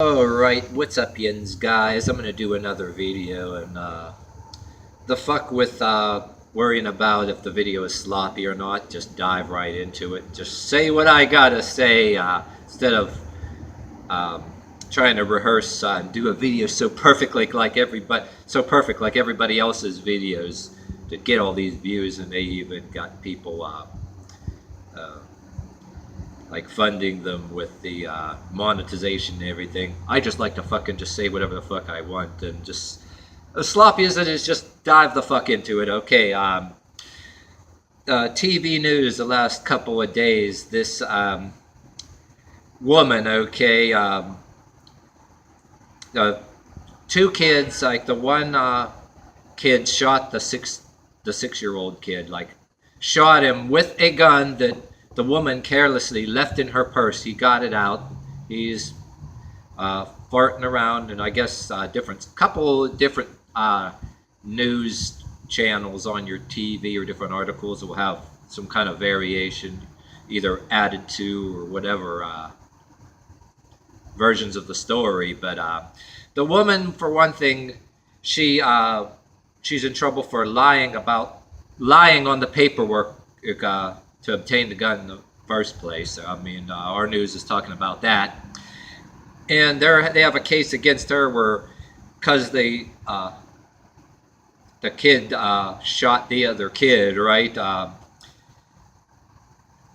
Alright, what's up yins guys? I'm gonna do another video and the fuck with worrying about if the video is sloppy or not, just dive right into it. Just say what I gotta say instead of um, trying to rehearse and do a video so perfectly like everybody else's videos to get all these views, and they even got people uh, like funding them with the monetization and everything. I just like to fucking just say whatever the fuck I want, and just as sloppy as it is, just dive the fuck into it. Okay, TV news the last couple of days. This woman, okay, two kids, like the one kid shot the 6-year-old kid, like shot him with a gun that the woman carelessly left in her purse. He got it out. He's farting around, and I guess couple different news channels on your TV or different articles will have some kind of variation, either added to or whatever versions of the story. But the woman, for one thing, she's in trouble for lying on the paperwork to obtain the gun in the first place. I mean, our news is talking about that, and they have a case against her where, because the kid shot the other kid, right?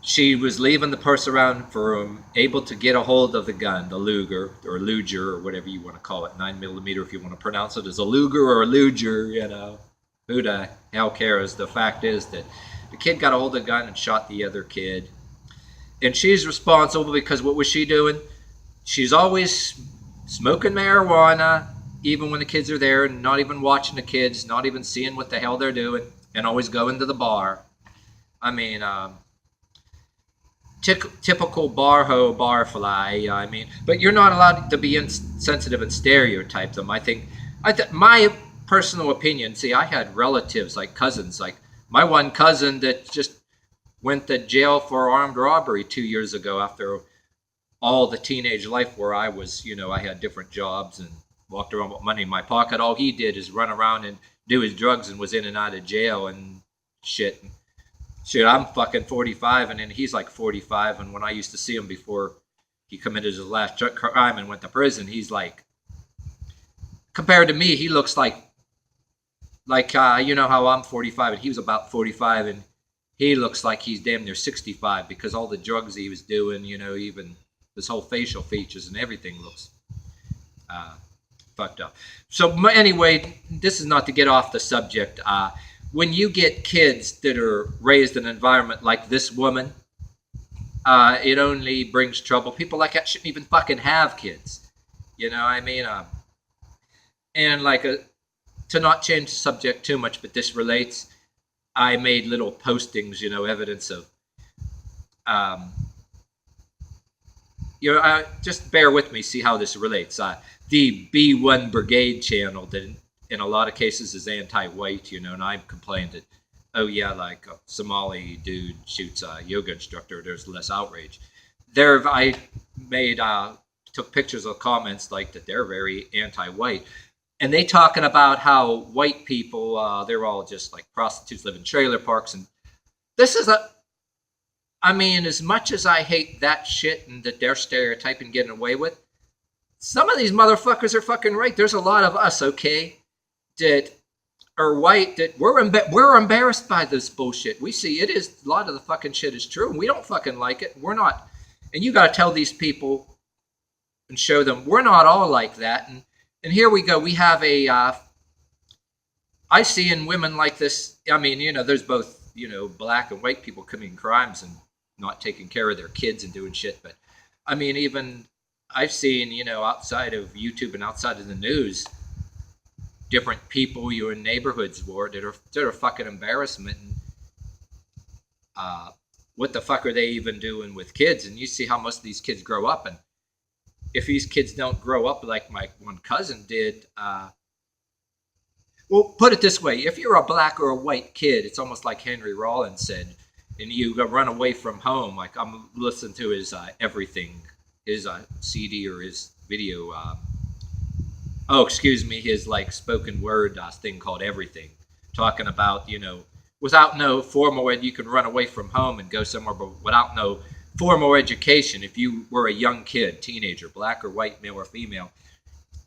She was leaving the purse around for him, able to get a hold of the gun, the Luger or Luger or whatever you want to call it, 9mm if you want to pronounce it as a Luger or a Luger, you know. Who the hell cares? The fact is that the kid got a hold of the gun and shot the other kid. And she's responsible because what was she doing? She's always smoking marijuana, even when the kids are there, and not even watching the kids, not even seeing what the hell they're doing, and always going to the bar. I mean, typical barfly. I mean, but you're not allowed to be insensitive and stereotype them. My personal opinion. See, I had relatives, like cousins, like my one cousin that just went to jail for armed robbery 2 years ago after all the teenage life where I was, I had different jobs and walked around with money in my pocket. All he did is run around and do his drugs and was in and out of jail and shit. Shit, I'm fucking 45, and then he's like 45. And when I used to see him before he committed his last crime and went to prison, he's like, compared to me, he looks like you know how I'm 45 and he was about 45, and he looks like he's damn near 65 because all the drugs he was doing, even his whole facial features and everything looks fucked up. So anyway, this is not to get off the subject. When you get kids that are raised in an environment like this woman, it only brings trouble. People like that shouldn't even fucking have kids. You know what I mean? And to not change the subject too much, but this relates. I made little postings, evidence of, just bear with me, see how this relates. The B1 Brigade channel that in a lot of cases is anti-white, and I complained that, oh yeah, like a Somali dude shoots a yoga instructor, there's less outrage. I took pictures of comments like that they're very anti-white. And they talking about how white people, they're all just like prostitutes, live in trailer parks. And this is as much as I hate that shit and that they're stereotyping getting away with, some of these motherfuckers are fucking right. There's a lot of us, okay, that are white, that we're embarrassed by this bullshit. We see it is, a lot of the fucking shit is true, and we don't fucking like it. We're not, and you got to tell these people and show them we're not all like that. And here we go. We have I see in women like this, there's both, black and white people committing crimes and not taking care of their kids and doing shit. But even I've seen, outside of YouTube and outside of the news, different people you're in neighborhoods that are fucking embarrassment. And what the fuck are they even doing with kids? And you see how most of these kids grow up, and if these kids don't grow up like my one cousin did, well, put it this way. If you're a black or a white kid, it's almost like Henry Rollins said, and you run away from home. Like I'm listening to his everything, his CD or his video. Oh, excuse me, his like spoken word thing called Everything, talking about, without no formal ed, you can run away from home and go somewhere, but without no formal education, if you were a young kid, teenager, black or white, male or female,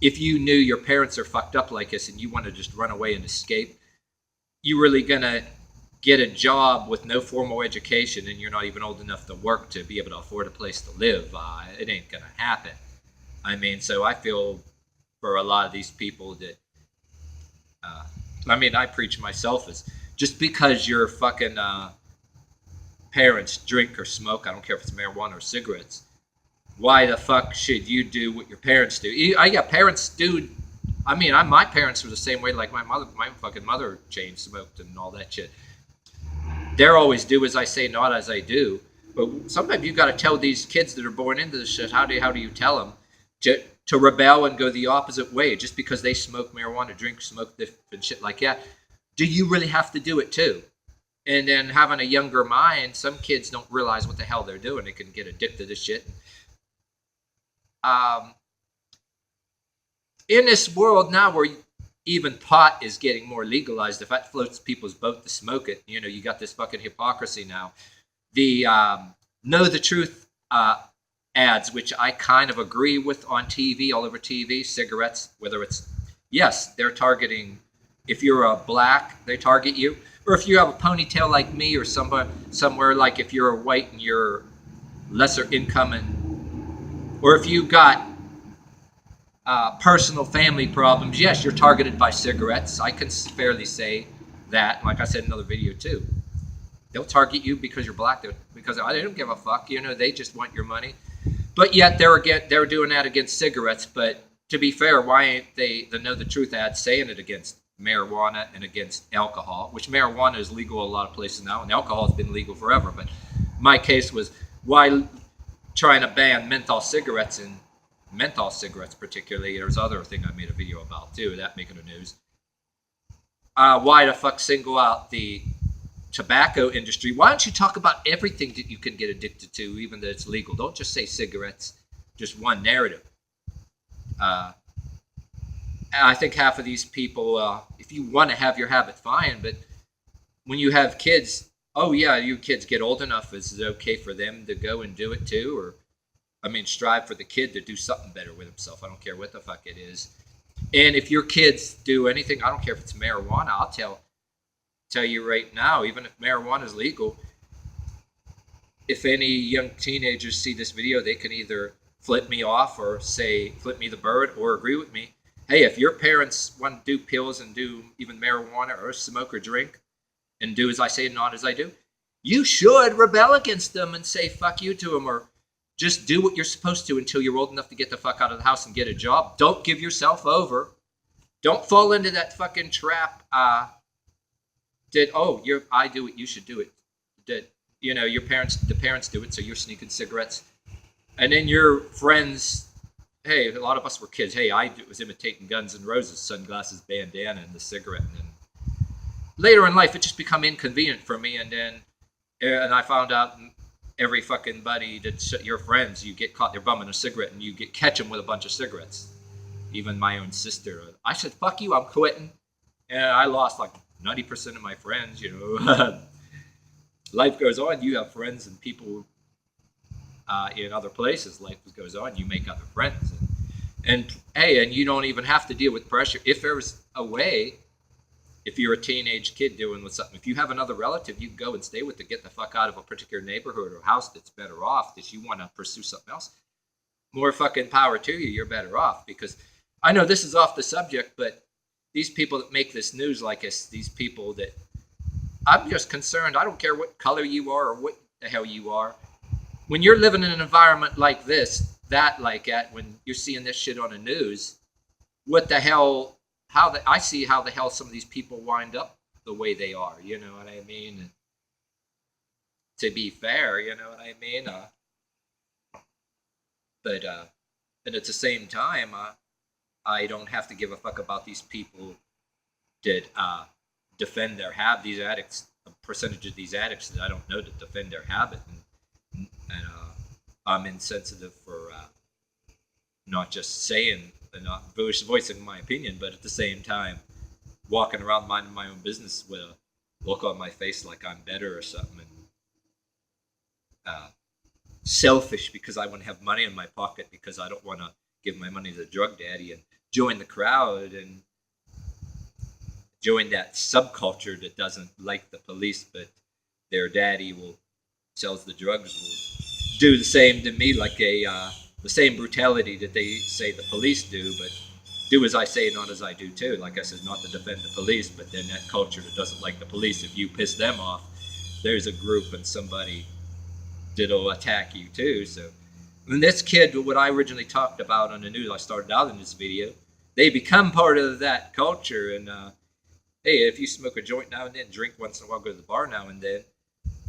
if you knew your parents are fucked up like this and you want to just run away and escape, you really gonna get a job with no formal education and you're not even old enough to work to be able to afford a place to live. It ain't gonna happen. I mean, so I feel for a lot of these people that, I preach myself as just because your fucking parents drink or smoke, I don't care if it's marijuana or cigarettes, why the fuck should you do what your parents do? Parents do. My parents were the same way. Like my fucking mother chain smoked and all that shit. They're always do as I say, not as I do. But sometimes you got to tell these kids that are born into this shit. How do you tell them to rebel and go the opposite way just because they smoke marijuana, drink, smoke and shit like that? Do you really have to do it too? And then having a younger mind, some kids don't realize what the hell they're doing. They can get addicted to shit. In this world now where even pot is getting more legalized, if that floats people's boat to smoke it, you got this fucking hypocrisy now. The Know the Truth ads, which I kind of agree with on TV, all over TV, cigarettes, whether it's, yes, they're targeting, if you're a black, they target you. Or if you have a ponytail like me or somewhere like if you're a white and you're lesser income, or if you got personal family problems, yes, you're targeted by cigarettes. I can fairly say that, like I said in another video too. They'll target you because you're black, because they don't give a fuck. They just want your money. But yet they're doing that against cigarettes. But to be fair, why ain't the Know the Truth ads saying it against marijuana and against alcohol, which marijuana is legal in a lot of places now, and alcohol has been legal forever. But my case was, why trying to ban menthol cigarettes, and menthol cigarettes particularly, there's other thing I made a video about too, that making the news. Why the fuck single out the tobacco industry? Why don't you talk about everything that you can get addicted to, even though it's legal? Don't just say cigarettes, just one narrative. I think half of these people, if you want to have your habit, fine, but when you have kids, oh yeah, you kids get old enough, is it okay for them to go and do it too? Or, strive for the kid to do something better with himself. I don't care what the fuck it is. And if your kids do anything, I don't care if it's marijuana, I'll tell you right now, even if marijuana is legal, if any young teenagers see this video, they can either flip me off or say, flip me the bird, or agree with me. Hey, if your parents want to do pills and do even marijuana or smoke or drink and do as I say, not as I do, you should rebel against them and say fuck you to them, or just do what you're supposed to until you're old enough to get the fuck out of the house and get a job. Don't give yourself over. Don't fall into that fucking trap I do it, you should do it. That, the parents do it, so you're sneaking cigarettes. And then your friends, hey, a lot of us were kids. Hey, I was imitating Guns N' Roses, sunglasses, bandana, and the cigarette. And then later in life, it just become inconvenient for me. And I found out every fucking buddy that's your friends, you get caught, they're bumming a cigarette, and you catch them with a bunch of cigarettes. Even my own sister, I said, fuck you, I'm quitting. And I lost like 90% of my friends, Life goes on, you have friends and people in other places. Life goes on, you make other friends. And you don't even have to deal with pressure. If there's a way, if you're a teenage kid dealing with something, if you have another relative you can go and stay with to get the fuck out of a particular neighborhood or house that's better off, that you want to pursue something else, more fucking power to you, you're better off. Because I know this is off the subject, but these people that make this news like us, these people that, I'm just concerned, I don't care what color you are or what the hell you are. When you're living in an environment like this, when you're seeing this shit on the news, what the hell, I see how the hell some of these people wind up the way they are, you know what I mean? To be fair, you know what I mean? And at the same time, I don't have to give a fuck about these people that defend their habit, these addicts, a percentage of these addicts that I don't know that defend their habit. And I'm insensitive for not just saying and not voicing my opinion, but at the same time walking around minding my own business with a look on my face like I'm better or something, and selfish because I want to have money in my pocket because I don't want to give my money to the drug daddy, and join the crowd and join that subculture that doesn't like the police, but their daddy will sells the drugs will do the same to me, like the same brutality that they say the police do, but do as I say, not as I do too. Like I said, not to defend the police, but then that culture that doesn't like the police, if you piss them off, there's a group and somebody that'll attack you too. So, and this kid, what I originally talked about on the news, I started out in this video, they become part of that culture. And hey, if you smoke a joint now and then, drink once in a while, go to the bar now and then,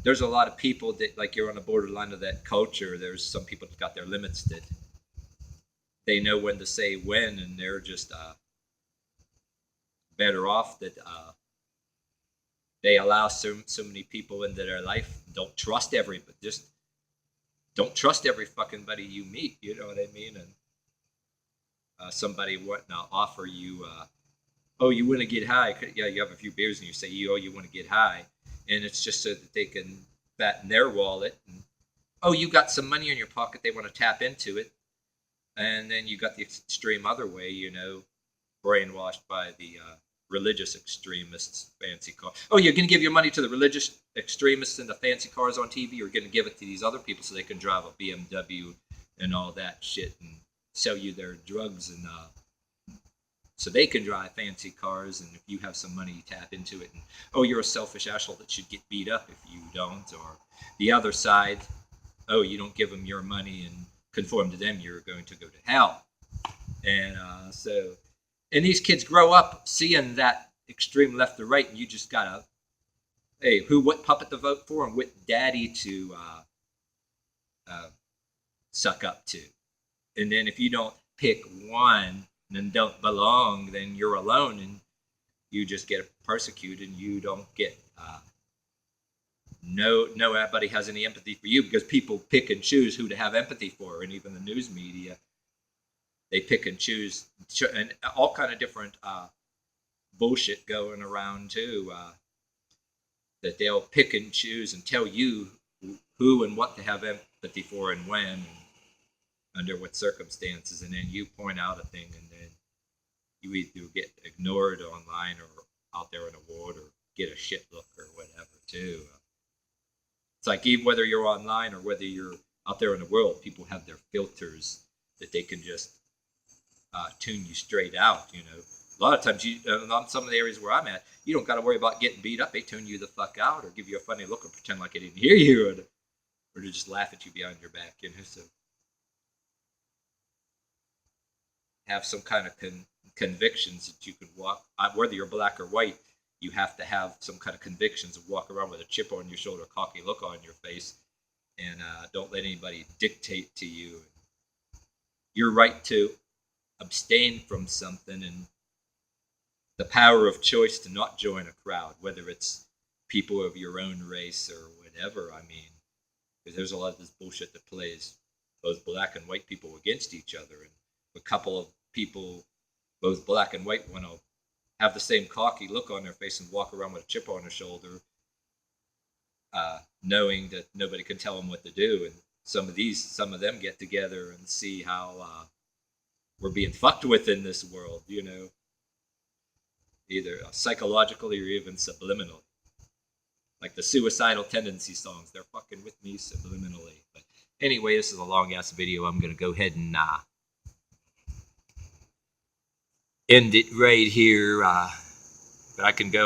there's a lot of people that, like, you're on the borderline of that culture. There's some people that got their limits that they know when to say when, and they're just better off that they allow so many people into their life. Don't trust everybody. Just don't trust every fucking buddy you meet. You know what I mean? And somebody wanting to offer you, oh, you want to get high? Yeah, you have a few beers and you say, oh, you want to get high, and it's just so that they can fatten their wallet. And, oh, you got some money in your pocket. They want to tap into it. And then you got the extreme other way, you know, brainwashed by the religious extremists, fancy car. Oh, you're going to give your money to the religious extremists and the fancy cars on TV, or you're going to give it to these other people so they can drive a BMW and all that shit and sell you their drugs, and so they can drive fancy cars, and if you have some money, you tap into it. And, oh, you're a selfish asshole that should get beat up if you don't. Or the other side, oh, you don't give them your money and conform to them, you're going to go to hell. And and these kids grow up seeing that extreme left or right, and you just gotta, hey, what puppet to vote for and what daddy to suck up to. And then if you don't pick one and don't belong, then you're alone, and you just get persecuted, and you don't get nobody has any empathy for you, because people pick and choose who to have empathy for. And even the news media, they pick and choose, and all kind of different bullshit going around too, that they'll pick and choose and tell you who and what to have empathy for and when and under what circumstances, and then you point out a thing, and then you either get ignored online or out there in the world, or get a shit look or whatever too. It's like, even whether you're online or whether you're out there in the world, people have their filters that they can just tune you straight out. You know, a lot of times, on some of the areas where I'm at, you don't got to worry about getting beat up. They tune you the fuck out, or give you a funny look, or pretend like they didn't hear you, or to just laugh at you behind your back. You know, so have some kind of convictions that you can walk, whether you're black or white. You have to have some kind of convictions and walk around with a chip on your shoulder, a cocky look on your face, and don't let anybody dictate to you your right to abstain from something, and the power of choice to not join a crowd, whether it's people of your own race or whatever. I mean, because there's a lot of this bullshit that plays both black and white people against each other, and a couple of people, both black and white, want to have the same cocky look on their face and walk around with a chip on their shoulder, knowing that nobody can tell them what to do. And some of them get together and see how we're being fucked with in this world, you know, either psychologically or even subliminally. Like the suicidal tendency songs, they're fucking with me subliminally. But anyway, this is a long ass video. I'm gonna go ahead and end it right here, but I can go